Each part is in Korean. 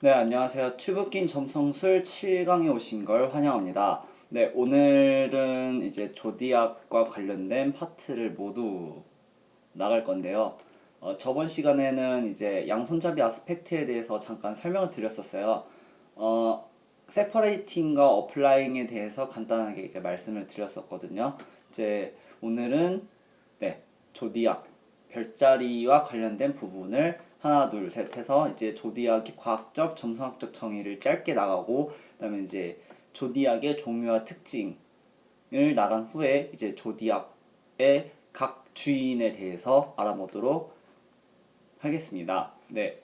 네, 안녕하세요. 튜브낀 점성술 7강에 오신 걸 환영합니다. 네, 오늘은 이제 조디악과 관련된 파트를 모두 나갈 건데요. 저번 시간에는 이제 양손잡이 아스펙트에 대해서 잠깐 설명을 드렸었어요. 어, 세퍼레이팅과 어플라잉에 대해서 간단하게 이제 말씀을 드렸었거든요. 이제 오늘은 네, 조디악 별자리와 관련된 부분을 하나 둘 셋 해서 이제 조디악의 과학적 점성학적 정의를 짧게 나가고 그다음에 이제 조디악의 종류와 특징을 나간 후에 이제 조디악의 각 주인에 대해서 알아보도록 하겠습니다. 네.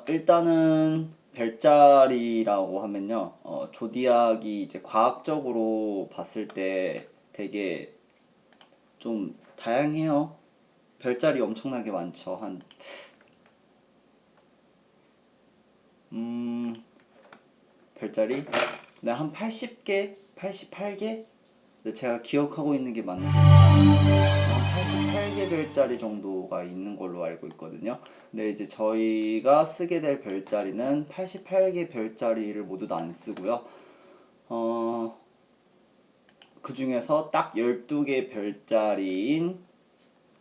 일단은 별자리라고 하면요. 조디악이 이제 과학적으로 봤을 때 되게 좀 다양해요. 별자리 엄청나게 많죠. 음, 별자리? 네, 한 80개, 88개? 네, 제가 기억하고 있는 게 맞는지 한 88개 별자리 정도가 있는 걸로 알고 있거든요. 근데 이제 저희가 쓰게 될 별자리는 88개 별자리를 모두 다 안 쓰고요. 어, 그 중에서 딱 12개 별자리인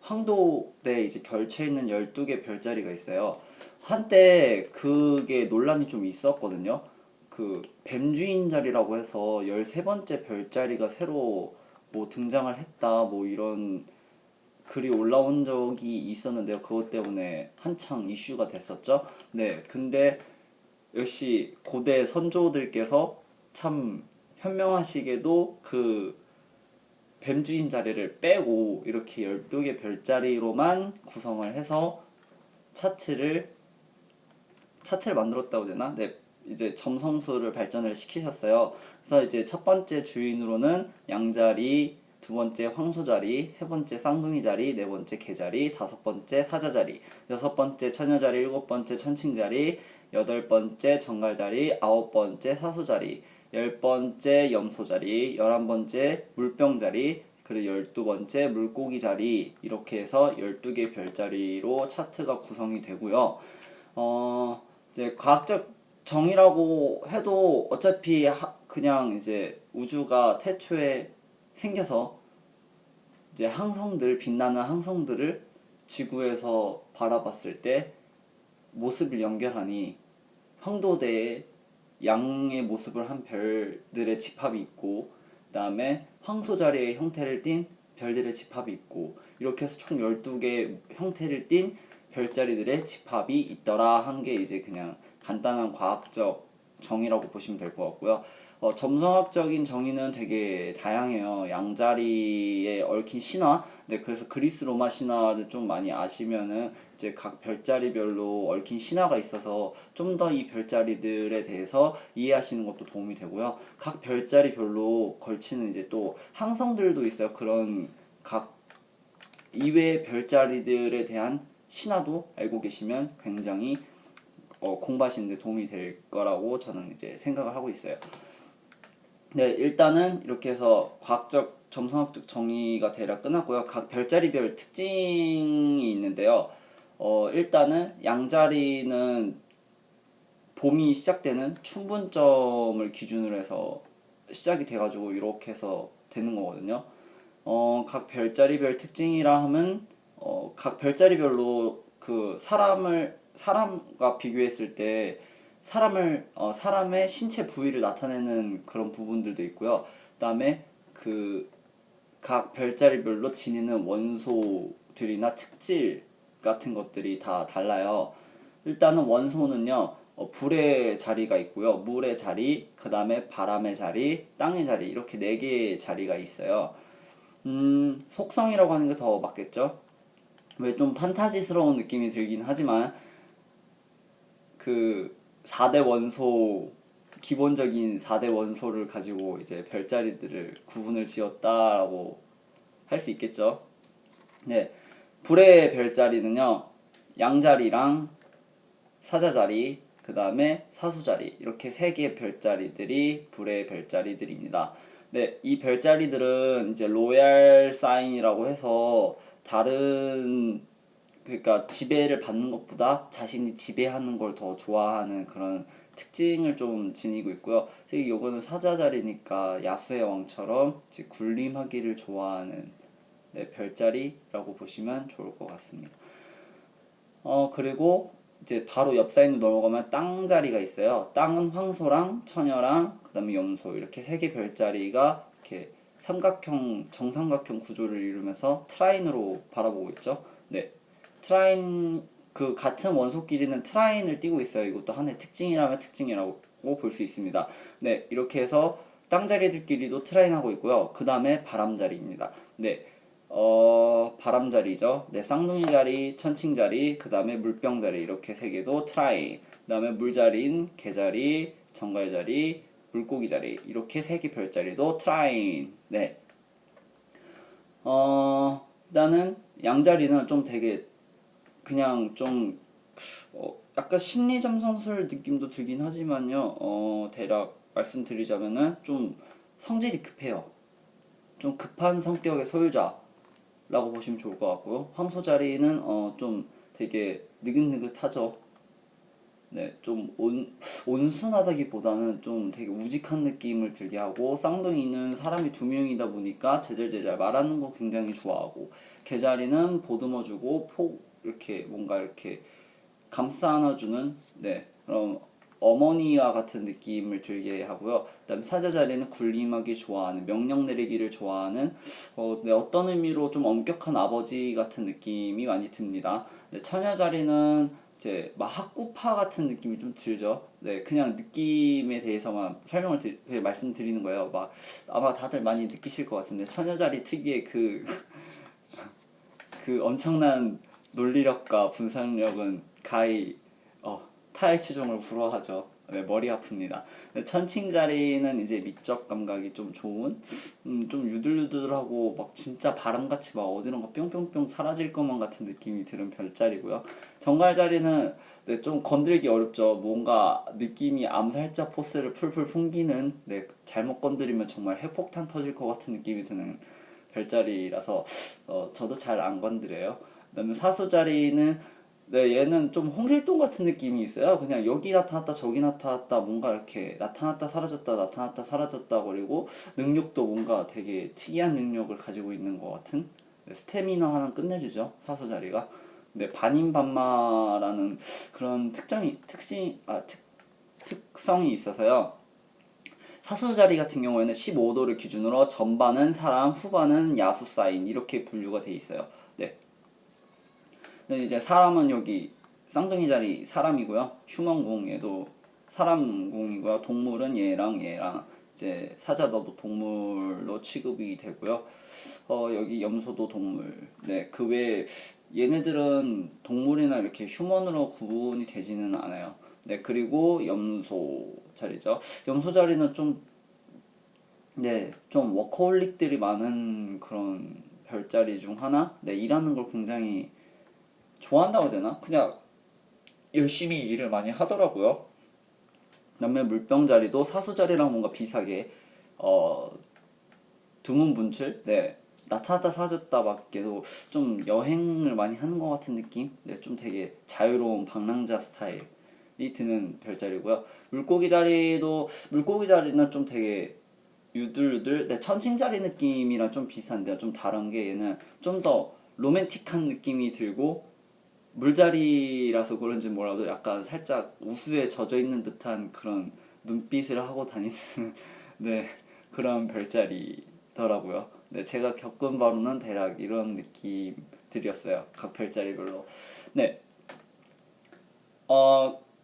황도대에 이제 결쳐 있는 12개 별자리가 있어요. 한때 그게 논란이 좀 있었거든요. 그 뱀주인 자리라고 해서 13번째 별자리가 새로 뭐 등장을 했다 뭐 이런 글이 올라온 적이 있었는데요. 그것 때문에 한창 이슈가 됐었죠. 네, 근데 역시 고대 선조들께서 참 현명하시게도 그 뱀주인 자리를 빼고 이렇게 12개 별자리로만 구성을 해서 차트를 만들었다고 되나? 네. 이제 점성술을 발전을 시키셨어요. 그래서 이제 첫 번째 주인으로는 양자리, 두 번째 황소자리, 세 번째 쌍둥이 자리, 네 번째 개자리, 다섯 번째 사자자리, 여섯 번째 처녀자리, 일곱 번째 천칭자리, 여덟 번째 정갈자리, 아홉 번째 사수자리, 열 번째 염소자리, 열한 번째 물병자리, 그리고 열두 번째 물고기 자리 이렇게 해서 12개 별자리로 차트가 구성이 되고요. 이제 과학적 정의라고 해도 어차피 그냥 이제 우주가 태초에 생겨서 이제 빛나는 항성들을 지구에서 바라봤을 때 모습을 연결하니 황도대에 양의 모습을 한 별들의 집합이 있고 그다음에 황소 자리의 형태를 띤 별들의 집합이 있고 이렇게 해서 총 12개 형태를 띤 별자리들의 집합이 있더라 한 게 이제 그냥 간단한 과학적 정의라고 보시면 될 것 같고요. 점성학적인 정의는 되게 다양해요. 양자리에 얽힌 신화, 네, 그래서 그리스 로마 신화를 좀 많이 아시면은 이제 각 별자리별로 얽힌 신화가 있어서 좀 더 이 별자리들에 대해서 이해하시는 것도 도움이 되고요. 각 별자리별로 걸치는 이제 또 항성들도 있어요. 그런 각 이외의 별자리들에 대한 신화도 알고 계시면 굉장히 공부하시는 데 도움이 될 거라고 저는 이제 생각을 하고 있어요. 네, 일단은 이렇게 해서 과학적 점성학적 정의가 대략 끝났고요. 각 별자리별 특징이 있는데요. 일단은 양자리는 봄이 시작되는 춘분점을 기준으로 해서 시작이 돼가지고 이렇게 해서 되는 거거든요. 각 별자리별 특징이라 하면 각 별자리별로 그 사람과 비교했을 때 사람의 신체 부위를 나타내는 그런 부분들도 있고요. 그다음에 그 각 별자리별로 지니는 원소들이나 특질 같은 것들이 다 달라요. 일단은 원소는요, 불의 자리가 있고요, 물의 자리, 그 다음에 바람의 자리, 땅의 자리 이렇게 네 개의 자리가 있어요. 속성이라고 하는 게 더 맞겠죠? 왜 좀 판타지스러운 느낌이 들긴 하지만 그 4대 원소 기본적인 4대 원소를 가지고 이제 별자리들을 구분을 지었다라고 할 수 있겠죠. 네. 불의 별자리는요. 양자리랑 사자자리, 그 다음에 사수자리 이렇게 세 개의 별자리들이 불의 별자리들입니다. 네, 이 별자리들은 이제 로얄 사인이라고 해서 다른 그러니까 지배를 받는 것보다 자신이 지배하는 걸 더 좋아하는 그런 특징을 좀 지니고 있고요. 특히 요거는 사자자리니까 야수의 왕처럼 이제 군림하기를 좋아하는 네, 별자리라고 보시면 좋을 것 같습니다. 그리고 이제 바로 옆 사인으로 넘어가면 땅 자리가 있어요. 땅은 황소랑 처녀랑 그다음에 염소 이렇게 세 개 별자리가 이렇게 삼각형 정삼각형 구조를 이루면서 트라인으로 바라보고 있죠. 네, 트라인 그 같은 원소끼리는 트라인을 띠고 있어요. 이것도 하나의 특징이라면 특징이라고 볼 수 있습니다. 네, 이렇게 해서 땅 자리들끼리도 트라인하고 있고요. 그 다음에 바람 자리입니다. 네, 바람자리죠. 네, 쌍둥이 자리, 천칭 자리, 그 다음에 물병 자리 이렇게 세 개도 트라이. 그 다음에 물자리인 개자리, 정갈 자리, 물고기 자리 이렇게 세 개 별자리도 트라인. 네. 일단은 양자리는 좀 되게 그냥 좀 약간 심리 점성술 느낌도 들긴 하지만요. 대략 말씀드리자면은 좀 성질이 급해요. 좀 급한 성격의 소유자. 라고 보시면 좋을 것 같고요. 황소 자리는 좀 되게 느긋느긋하죠. 네, 좀 온순하다기보다는 좀 되게 우직한 느낌을 들게 하고 쌍둥이는 사람이 두 명이다 보니까 제잘제잘 말하는 거 굉장히 좋아하고 개자리는 보듬어주고 이렇게 뭔가 이렇게 감싸 안아주는 네 그런 어머니와 같은 느낌을 들게 하고요. 그다음에 사자 자리는 군림하기 좋아하는 명령 내리기를 좋아하는 네, 어떤 의미로 좀 엄격한 아버지 같은 느낌이 많이 듭니다. 네, 처녀 자리는 이제 막 학구파 같은 느낌이 좀 들죠. 네, 그냥 느낌에 대해서만 말씀드리는 거예요. 막 아마 다들 많이 느끼실 것 같은데 처녀 자리 특유의 그 엄청난 논리력과 분석력은 가히 타의 추종을 불허하죠. 네, 머리 아픕니다. 천칭 자리는 이제 미적 감각이 좀 좋은, 좀 유들유들하고 막 진짜 바람같이 막 어디론가 뿅뿅뿅 사라질 것만 같은 느낌이 드는 별자리고요. 정갈 자리는 네, 좀 건들기 어렵죠. 뭔가 느낌이 암살자 포스를 풀풀 풍기는, 네, 잘못 건드리면 정말 핵폭탄 터질 것 같은 느낌이 드는 별자리라서 저도 잘 안 건드려요. 그다음에 사수 자리는 네, 얘는 좀 홍길동 같은 느낌이 있어요. 그냥 여기 나타났다 저기 나타났다 뭔가 이렇게 나타났다 사라졌다 그리고 능력도 뭔가 되게 특이한 능력을 가지고 있는 것 같은 네, 스태미너 하나 끝내주죠. 사수 자리가. 네, 반인반마라는 그런 특성이 있어서요. 사수 자리 같은 경우에는 15도를 기준으로 전반은 사람, 후반은 야수 사인 이렇게 분류가 돼 있어요. 네. 근데 이제 사람은 여기 쌍둥이 자리 사람이고요. 휴먼궁 얘도 사람궁이고요. 동물은 얘랑 이제 사자도 동물로 취급이 되고요. 여기 염소도 동물. 네, 그 외에 얘네들은 동물이나 이렇게 휴먼으로 구분이 되지는 않아요. 네, 그리고 염소 자리죠. 염소 자리는 좀 네, 좀 워커홀릭들이 많은 그런 별자리 중 하나? 네, 일하는 걸 굉장히 좋아한다고 해야 되나? 그냥 열심히 일을 많이 하더라고요. 그다음에 물병 자리도 사수 자리랑 뭔가 비슷하게 어, 두문분출? 네, 나타났다 사라졌다 밖에도 좀 여행을 많이 하는 것 같은 느낌? 네, 좀 되게 자유로운 방랑자 스타일이 드는 별자리고요. 물고기 자리는 좀 되게 유들유들 네, 천칭자리 느낌이랑 좀 비슷한데요. 좀 다른 게 얘는 좀 더 로맨틱한 느낌이 들고 물자리라서 그런지 몰라도 약간 살짝 우수에 젖어 있는 듯한 그런 눈빛을 하고 다니는 네, 그런 별자리더라고요. 네, 제가 겪은 바로는 대략 이런 느낌들이었어요. 각 별자리별로. 네,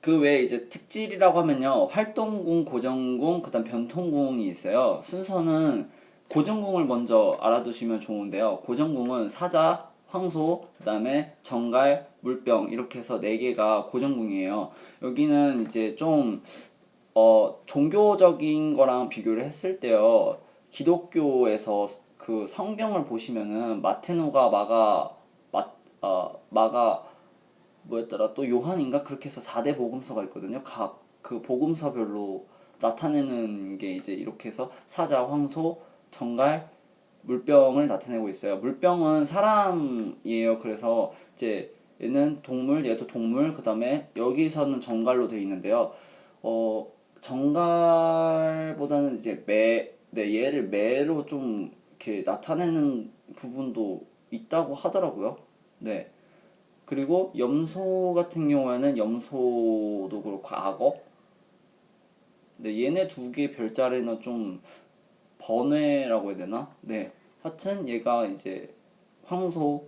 그 외에 이제 특질이라고 하면요. 활동궁, 고정궁, 그다음 변통궁이 있어요. 순서는 고정궁을 먼저 알아두시면 좋은데요. 고정궁은 사자, 황소, 그다음에 정갈, 물병 이렇게 해서 네 개가 고정궁이에요. 여기는 이제 좀 종교적인 거랑 비교를 했을 때요. 기독교에서 그 성경을 보시면은 마테누가 마가 뭐였더라 또 요한인가 그렇게 해서 4대 복음서가 있거든요. 각 그 복음서별로 나타내는 게 이제 이렇게 해서 사자, 황소, 정갈, 물병을 나타내고 있어요. 물병은 사람이에요. 그래서 이제 얘는 동물, 얘도 동물, 그 다음에 여기서는 정갈로 되어 있는데요. 정갈보다는 이제 네, 얘를 매로 좀 이렇게 나타내는 부분도 있다고 하더라고요. 네. 그리고 염소 같은 경우에는 염소도 그렇고 악어. 네, 얘네 두 개 별자리는 좀 번외라고 해야 되나? 네. 하여튼 얘가 이제 황소,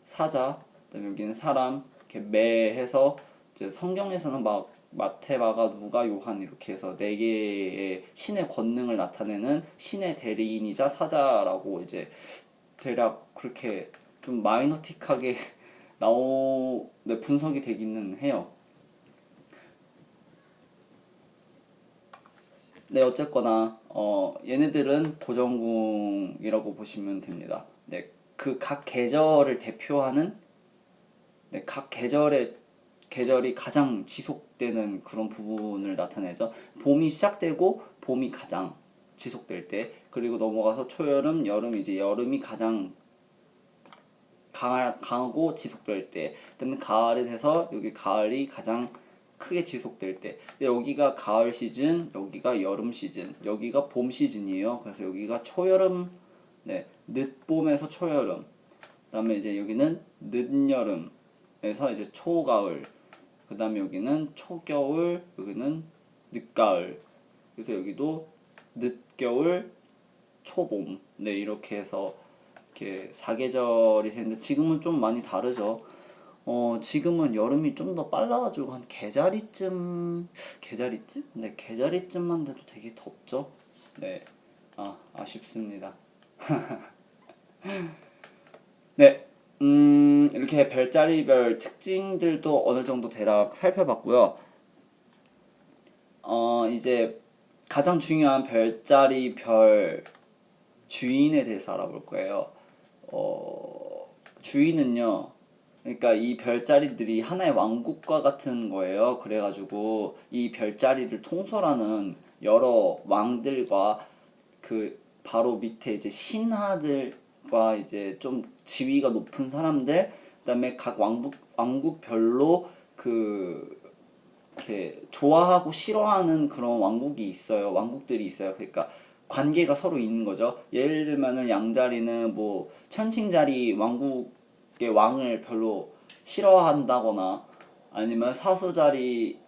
사자, 그다음에 여기는 사람, 이렇게 매해서 이제 성경에서는 막 마태, 마가, 누가, 요한 이렇게 해서 네 개의 신의 권능을 나타내는 신의 대리인이자 사자라고 이제 대략 그렇게 좀 마이너틱하게 네, 분석이 되기는 해요. 네, 어쨌거나 얘네들은 보정궁이라고 보시면 됩니다. 네, 그 각 계절을 대표하는 네, 각 계절이 가장 지속되는 그런 부분을 나타내죠. 봄이 시작되고 봄이 가장 지속될 때, 그리고 넘어가서 초여름, 여름 이제 여름이 가장 강하고 지속될 때, 그다음에 가을이 돼서 여기 가을이 가장 크게 지속될 때. 여기가 가을 시즌, 여기가 여름 시즌, 여기가 봄 시즌이에요. 그래서 여기가 초여름, 네, 늦봄에서 초여름. 그다음에 이제 여기는 늦여름에서 이제 초가을. 그다음에 여기는 초겨울, 여기는 늦가을. 그래서 여기도 늦겨울, 초봄. 네, 이렇게 해서 이렇게 사계절이 되는데 지금은 좀 많이 다르죠. 지금은 여름이 좀 더 빨라가지고 한 계자리쯤? 네, 계자리쯤만 돼도 되게 덥죠. 네, 아쉽습니다. 네, 이렇게 별자리별 특징들도 어느 정도 대략 살펴봤고요. 이제 가장 중요한 별자리 별 주인에 대해서 알아볼 거예요. 주인은요, 그러니까 이 별자리들이 하나의 왕국과 같은 거예요. 그래가지고 이 별자리를 통솔하는 여러 왕들과 그 바로 밑에 이제 신하들과 이제 좀 지위가 높은 사람들, 그다음에 각 왕국별로 그 이렇게 좋아하고 싫어하는 그런 왕국이 있어요. 왕국들이 있어요. 그러니까 관계가 서로 있는 거죠. 예를 들면은 양자리는 뭐 천칭자리 왕국의 왕을 별로 싫어한다거나 아니면 사수자리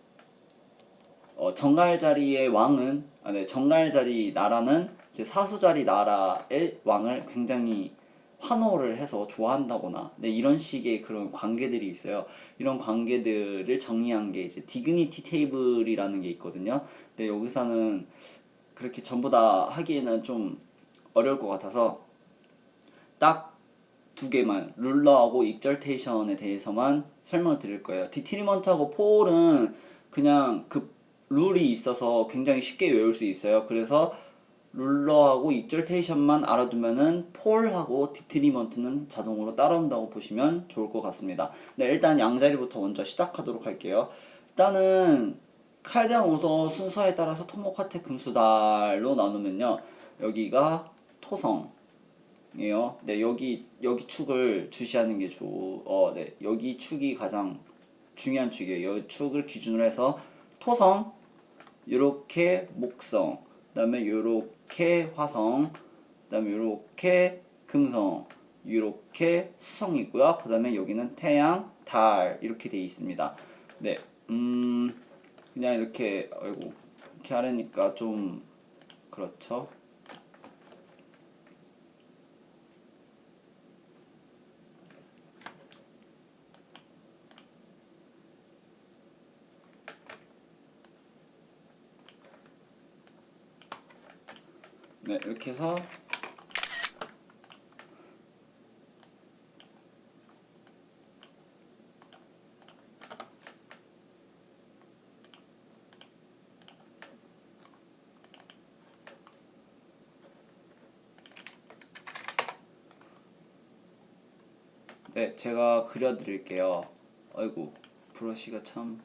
정갈자리의 왕은 네, 정갈자리 나라는 이제 사수자리 나라의 왕을 굉장히 환호를 해서 좋아한다거나 네, 이런 식의 그런 관계들이 있어요. 이런 관계들을 정의한 게 이제 디그니티 테이블이라는 게 있거든요. 근데 여기서는 그렇게 전부 다 하기에는 좀 어려울 것 같아서 딱 두 개만 룰러하고 익절테이션에 대해서만 설명을 드릴 거예요. 디트리먼트하고 폴은 그냥 그 룰이 있어서 굉장히 쉽게 외울 수 있어요. 그래서 룰러하고 익절테이션만 알아두면은 폴하고 디트리먼트는 자동으로 따라온다고 보시면 좋을 것 같습니다. 네, 일단 양자리부터 먼저 시작하도록 할게요. 일단은 칼대항 오서 순서에 따라서 토목화태 금수달로 나누면요. 여기가 토성 이에요. 네, 여기 축을 주시하는 게 네, 여기 축이 가장 중요한 축이에요. 이 축을 기준으로 해서 토성, 요렇게 목성, 그다음에 요렇게 화성, 그다음에 요렇게 금성, 요렇게 수성이고요. 그다음에 여기는 태양, 달 이렇게 돼 있습니다. 네, 그냥 이렇게 아이고 이렇게 하려니까 좀 그렇죠. 네, 이렇게 해서 네, 제가 그려드릴게요. 아이고, 브러쉬가 참.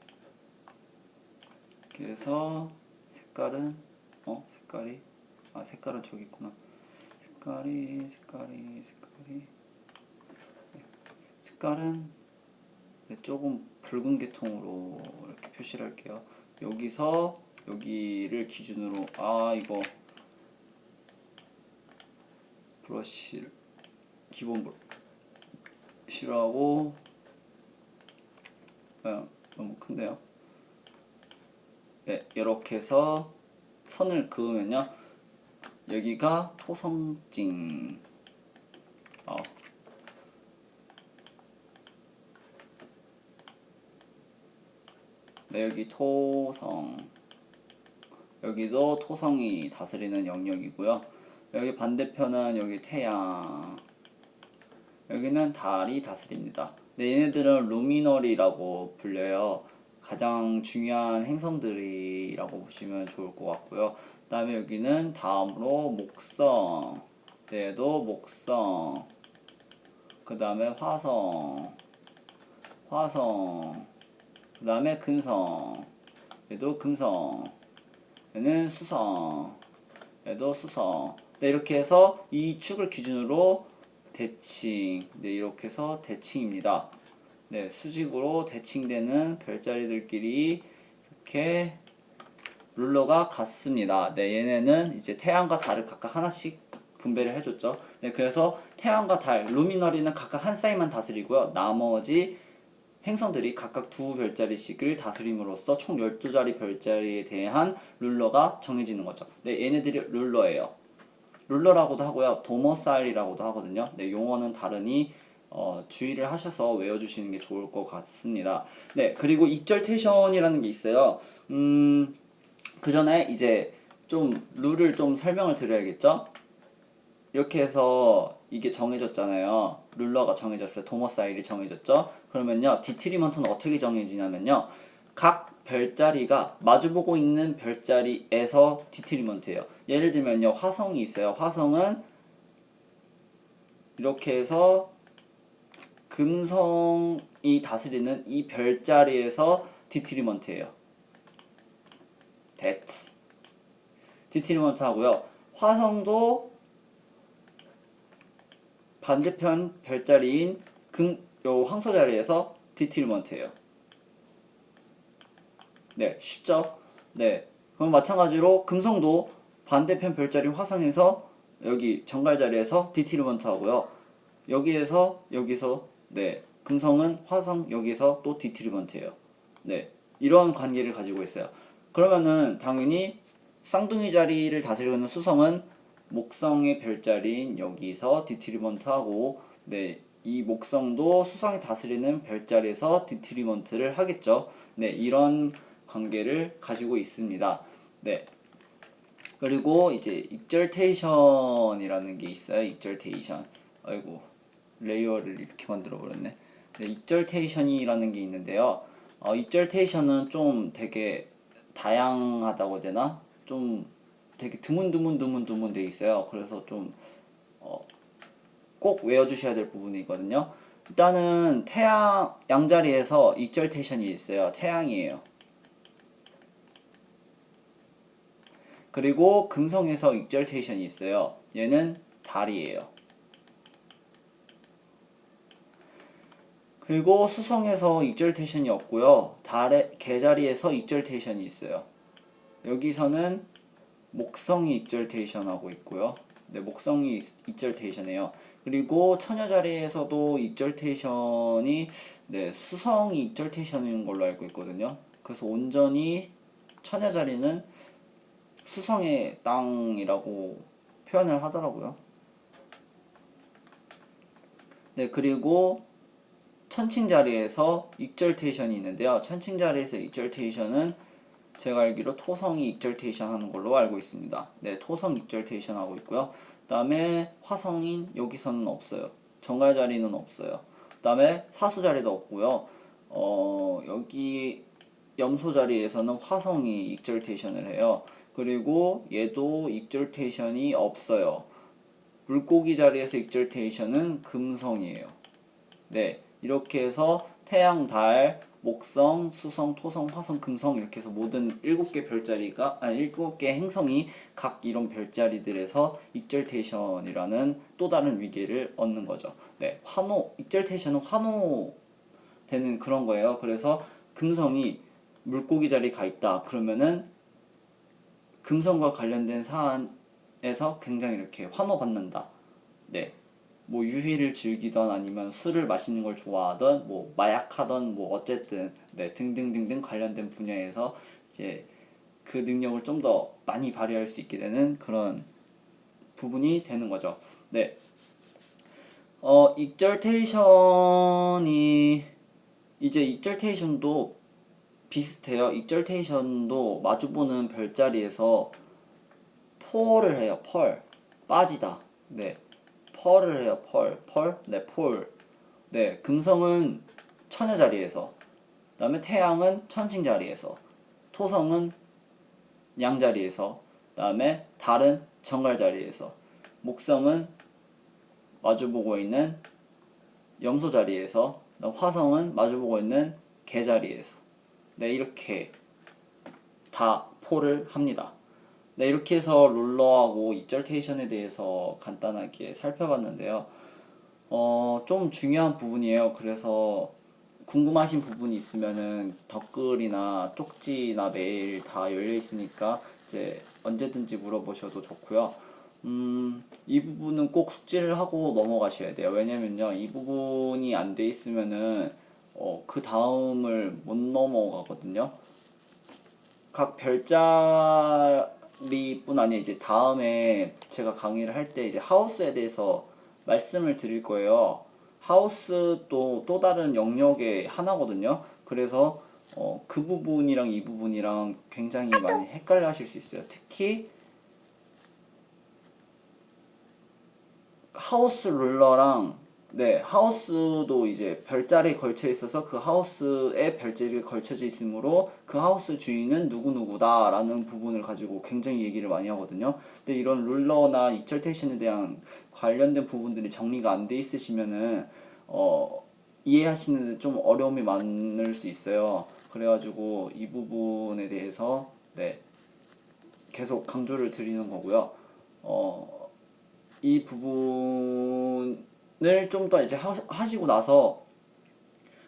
그래서 색깔은 색깔이 색깔은 저기 있구나. 색깔이 네. 색깔은 네, 조금 붉은 계통으로 이렇게 표시를 할게요. 여기서 여기를 기준으로 이거 브러쉬를 기본 브러쉬라고 너무 큰데요. 네, 이렇게 해서 선을 그으면요, 여기가 토성징, 네, 여기 토성, 여기도 토성이 다스리는 영역이고요. 여기 반대편은 여기 태양, 여기는 달이 다스립니다. 네, 얘네들은 루미널이라고 불려요. 가장 중요한 행성들이라고 보시면 좋을 것 같고요. 그 다음에 여기는 다음으로 목성, 얘도 목성, 그 다음에 화성, 그 다음에 금성, 얘도 금성, 얘는 수성, 얘도 수성. 네, 이렇게 해서 이 축을 기준으로 대칭, 네, 이렇게 해서 대칭입니다. 네, 수직으로 대칭되는 별자리들끼리 이렇게 룰러가 같습니다. 네, 얘네는 이제 태양과 달을 각각 하나씩 분배를 해줬죠. 네, 그래서 태양과 달, 루미너리는 각각 한 사이만 다스리고요. 나머지 행성들이 각각 두 별자리씩을 다스림으로써 총 12자리 별자리에 대한 룰러가 정해지는 거죠. 네, 얘네들이 룰러예요. 룰러라고도 하고요. 도머사일이라고도 하거든요. 네, 용어는 다르니 주의를 하셔서 외워주시는 게 좋을 것 같습니다. 네, 그리고 익절테이션이라는 게 있어요. 그 전에 이제 좀 룰을 좀 설명을 드려야겠죠? 이렇게 해서 이게 정해졌잖아요. 룰러가 정해졌어요. 도머사일이 정해졌죠? 그러면요, 디트리먼트는 어떻게 정해지냐면요, 각 별자리가 마주보고 있는 별자리에서 디트리먼트예요. 예를 들면요, 화성이 있어요. 화성은 이렇게 해서 금성이 다스리는 이 별자리에서 디트리먼트예요. that 디트리먼트 하고요. 화성도 반대편 별자리인 요 황소 자리에서 디트리먼트예요. 네, 쉽죠? 네. 그럼 마찬가지로 금성도 반대편 별자리 화성에서 여기 정갈 자리에서 디트리먼트 하고요. 여기서 네, 금성은 화성 여기서 또 디트리먼트예요. 네. 이런 관계를 가지고 있어요. 그러면은 당연히 쌍둥이 자리를 다스리고 있는 수성은 목성의 별자리인 여기서 디트리먼트 하고, 네, 이 목성도 수성이 다스리는 별자리에서 디트리먼트를 하겠죠. 네, 이런 관계를 가지고 있습니다. 네. 그리고 이제 익절테이션이라는 게 있어요. 익절테이션. 아이고, 레이어를 이렇게 만들어 버렸네. 네, 익절테이션이라는 게 있는데요. 익절테이션은 좀 되게 다양하다고 해야 되나? 좀 되게 드문 돼 있어요. 그래서 좀 꼭 외워주셔야 될 부분이거든요. 일단은 태양 양자리에서 익절테이션이 있어요. 태양이에요. 그리고 금성에서 익절테이션이 있어요. 얘는 달이에요. 그리고 수성에서 익절테이션이 없고요. 달의 개자리에서 익절테이션이 있어요. 여기서는 목성이 익절테이션 하고 있고요. 네, 목성이 익절테이션이에요. 그리고 처녀자리에서도 익절테이션이, 네, 수성이 익절테이션인 걸로 알고 있거든요. 그래서 온전히 처녀자리는 수성의 땅이라고 표현을 하더라고요. 네, 그리고 천칭자리에서 익절테이션이 있는데요. 천칭자리에서 익절테이션은 제가 알기로 토성이 익절테이션 하는 걸로 알고 있습니다. 네, 토성 익절테이션 하고 있고요. 그 다음에 화성인 여기서는 없어요. 정갈 자리는 없어요. 그 다음에 사수 자리도 없고요. 여기 염소 자리에서는 화성이 익절테이션을 해요. 그리고 얘도 익절테이션이 없어요. 물고기 자리에서 익절테이션은 금성이에요. 네, 이렇게 해서 태양, 달, 목성, 수성, 토성, 화성, 금성 이렇게 해서 모든 7개 별자리가 7개 행성이 각 이런 별자리들에서 익절테이션이라는 또 다른 위계를 얻는 거죠. 네, 익절테이션은 되는 그런 거예요. 그래서 금성이 물고기 자리에 가 있다. 그러면은 금성과 관련된 사안에서 굉장히 이렇게 환호받는다. 네. 뭐 유희를 즐기던 아니면 술을 마시는 걸 좋아하던 뭐 마약하던 뭐 어쨌든 네 등등등등 관련된 분야에서 이제 그 능력을 좀 더 많이 발휘할 수 있게 되는 그런 부분이 되는 거죠. 네. 익절테이션이 이제 익절테이션도 비슷해요. 익절테이션도 마주보는 별자리에서 폴을 해요. 펄 빠지다. 네. 펄을 해요. 펄. 네, 폴. 네, 금성은 천의 자리에서, 그다음에 태양은 천칭 자리에서, 토성은 양 자리에서, 그다음에 달은 정갈 자리에서, 목성은 마주보고 있는 염소 자리에서, 화성은 마주보고 있는 개 자리에서. 네, 이렇게 다 폴을 합니다. 네, 이렇게 해서 룰러하고 익절테이션에 대해서 간단하게 살펴봤는데요. 좀 중요한 부분이에요. 그래서 궁금하신 부분이 있으면은 댓글이나 쪽지나 메일 다 열려 있으니까 이제 언제든지 물어보셔도 좋고요. 이 부분은 꼭 숙지를 하고 넘어가셔야 돼요. 왜냐면요, 이 부분이 안 돼 있으면은 그 다음을 못 넘어가거든요. 각 별자리뿐 아니라 이제 다음에 제가 강의를 할 때 이제 하우스에 대해서 말씀을 드릴 거예요. 하우스도 또 다른 영역의 하나거든요. 그래서 그 부분이랑 이 부분이랑 굉장히 많이 헷갈려 하실 수 있어요. 특히 하우스 룰러랑 네, 하우스도 이제 별자리에 걸쳐 있어서 그 하우스에 별자리가 걸쳐져 있으므로 그 하우스 주인은 누구누구다라는 부분을 가지고 굉장히 얘기를 많이 하거든요. 근데 이런 룰러나 익절테이션에 대한 관련된 부분들이 정리가 안 돼 있으시면은 이해하시는 데 좀 어려움이 많을 수 있어요. 그래가지고 이 부분에 대해서 네, 계속 강조를 드리는 거고요. 이 부분을 좀 더 이제 하시고 나서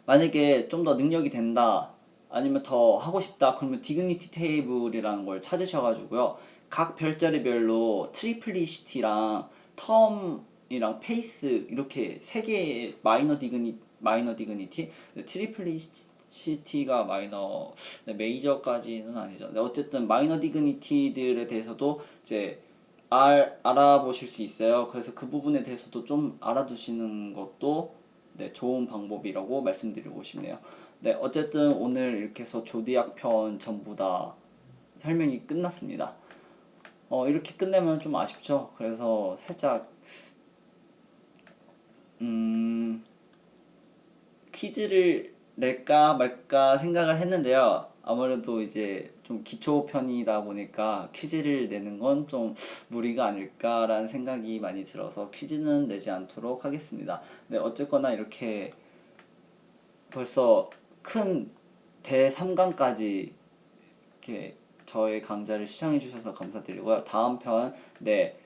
만약에 좀 더 능력이 된다 아니면 더 하고 싶다 그러면 디그니티 테이블이라는 걸 찾으셔가지고요, 각 별자리별로 트리플리시티랑 텀이랑 페이스 이렇게 세 개의 마이너 디그니티, 트리플리시티가 마이너, 네, 메이저까지는 아니죠. 네, 어쨌든 마이너 디그니티들에 대해서도 이제 알아보실 수 있어요. 그래서 그 부분에 대해서도 좀 알아두시는 것도 네, 좋은 방법이라고 말씀드리고 싶네요. 네, 어쨌든 오늘 이렇게 해서 조디악 편 전부 다 설명이 끝났습니다. 이렇게 끝내면 좀 아쉽죠? 그래서 살짝 퀴즈를 낼까 말까 생각을 했는데요. 아무래도 이제 좀 기초 편이다 보니까 퀴즈를 내는 건 좀 무리가 아닐까라는 생각이 많이 들어서 퀴즈는 내지 않도록 하겠습니다. 네, 어쨌거나 이렇게 벌써 큰 대3강까지 이렇게 저의 강좌를 시청해 주셔서 감사드리고요. 다음 편, 네,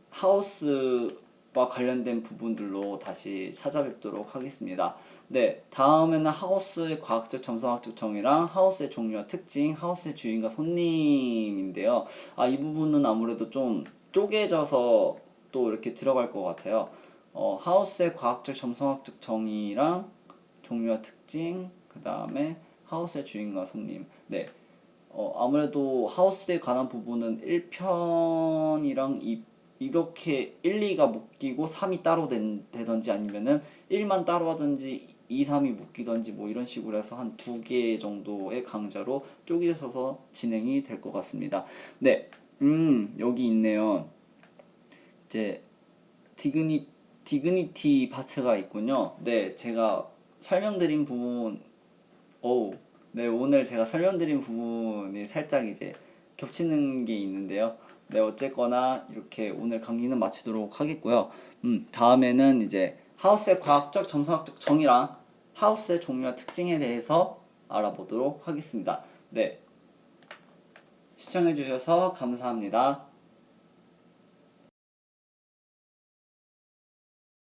하우스와 관련된 부분들로 다시 찾아뵙도록 하겠습니다. 네, 다음에는 하우스의 과학적 점성학적 정의랑 하우스의 종류와 특징, 하우스의 주인과 손님인데요. 이 부분은 아무래도 좀 쪼개져서 또 이렇게 들어갈 것 같아요. 하우스의 과학적 점성학적 정의랑 종류와 특징, 그 다음에 하우스의 주인과 손님. 네, 아무래도 하우스에 관한 부분은 1편이랑 이렇게 1, 2가 묶이고 3이 따로 되던지 아니면은 1만 따로 하든지 2, 3이 묶이던지 뭐 이런 식으로 해서 한 2개 정도의 강좌로 쪼개져서 진행이 될 것 같습니다. 네, 여기 있네요. 이제 디그니티 파트가 있군요. 네, 제가 설명드린 부분, 네, 오늘 제가 설명드린 부분이 살짝 이제 겹치는 게 있는데요. 네, 어쨌거나 이렇게 오늘 강의는 마치도록 하겠고요. 다음에는 이제 하우스의 과학적, 점성학적 정의랑 하우스의 종류와 특징에 대해서 알아보도록 하겠습니다. 네, 시청해주셔서 감사합니다.